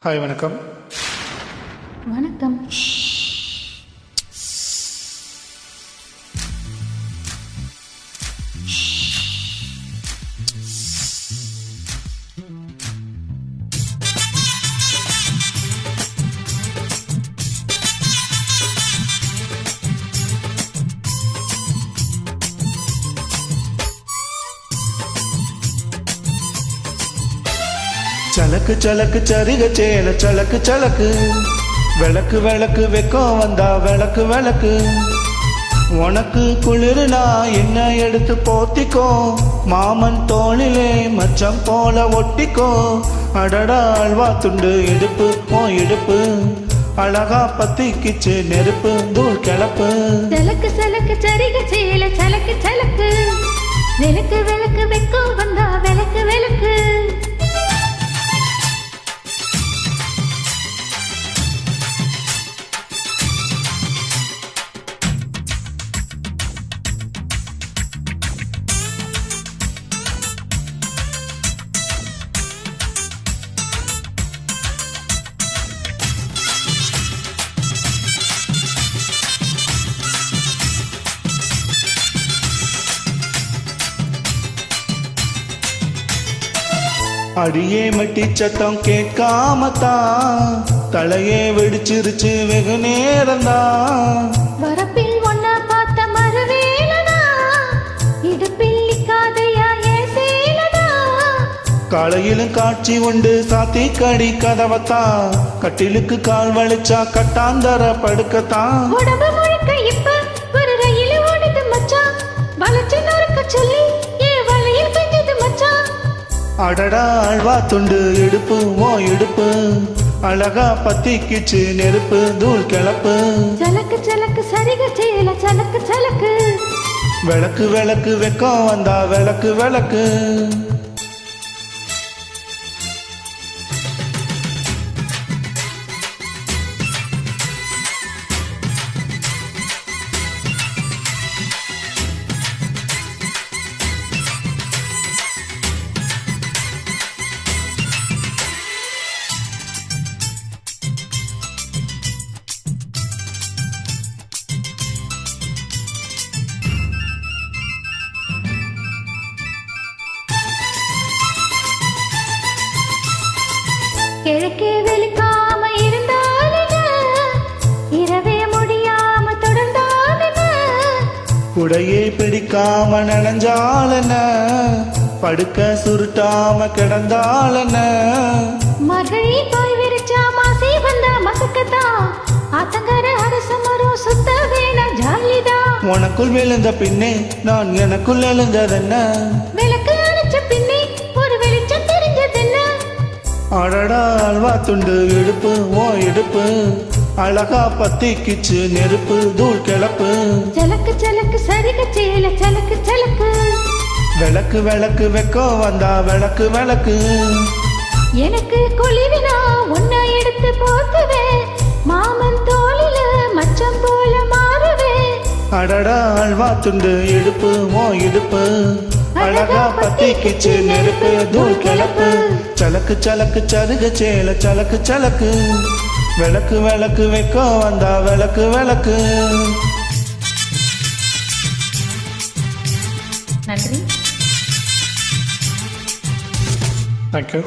Hi வணக்கம். வணக்கம். சலக்கு சலக்கு சரிக சேல சலக்கு சலக்கு விளக்கு விளக்கு வெக்கம் வந்தா விளக்கு விளக்கு உனக்கு குளிர்னா என்ன எடுத்து போத்திக்கோ மாமன் தோளிலே மச்சம் போல ஒட்டிக்கோ அடடா அல்வா துண்டு இடுப்பு ஓ இடுப்பு அழகா பத்திக்கிச்சு நெருப்பு தூள் கிளப்பு சலக்கு சலக்கு சரிக சேல சலக்கு சலக்கு விளக்கு விளக்கு வெக்கம் வந்தா விளக்கு விளக்கு அடியே மட்டி சத்தம் கேட்காமத்தான் தலையே வெடிச்சிருச்சு வெகு நேரம்தான் வரப்பில் ஒன்னா பார்த்த மறுவேலனா இடுப்பில் நிக்காதையா ஏன் சேலனா காலையிலும் காட்சி உண்டு சாத்தி கடி கதவத்தான் கட்டிலுக்கு கால் வலிச்சா கட்டாந்தர படுக்கத்தான் உடம்பு முழுக்க இப்ப ஒரு ரயில் ஓடுது மச்சான் வளைச்சு நொறுக்க சொல்லி ஏன் வலையில் பெஞ்சது மச்சான் அடடா அல்வா துண்டு இடுப்பு ஓ இடுப்பு அழகா பத்திக்கிச்சு நெருப்பு தூள் கிளப்பு சலக்கு சலக்கு சரிக சேல சலக்கு சலக்கு விளக்கு விளக்கு வெக்கம் வந்தா விளக்கு விளக்கு கிழக்கே வெளிக்காம இருந்தாலுங்க இரவே முடியாம தொடர்ந்தாலுங்க உடையே பிடிக்காம நனைஞ்சாலன படுக்க சுருட்டாம கிடந்தாலன மகழி போய் விரிச்சா மாசி வந்தா மசக்கத்தான் ஆத்தங்கர அரச மரம் சுத்த வேணாம் ஜாலிதான் உனக்குள் விழுந்த பின்னே நான் எனக்குள் எழுந்ததென்ன விளக்கு அணைச்ச பின்னே ஒரு வெளிச்சம் தெரிஞ்சதென்ன அடடா அல்வா துண்டு இடுப்பு ஓ இடுப்பு அழகா பத்திக்கிச்சு நெருப்பு தூள் கிளப்பு சலக்கு சலக்கு சரிக சேல சலக்கு சலக்கு விளக்கு விளக்கு வெக்கம் வந்தா விளக்கு விளக்கு எனக்கு குளிவினா உன்னை எடுத்து போத்துவேன் மாமன் தோளில மச்சம் போல மாறுவேன் அடடா அல்வா துண்டு இடுப்பு ஓ இடுப்பு அழகா பத்திக்கிச்சு நெருப்பு தூள் கிளப்பு சலக்கு சலக்கு சருக சேல சலக்கு சலக்கு விளக்கு விளக்கு வெக்கம் வந்தா விளக்கு விளக்கு. நன்றி. தேங்க்யூ.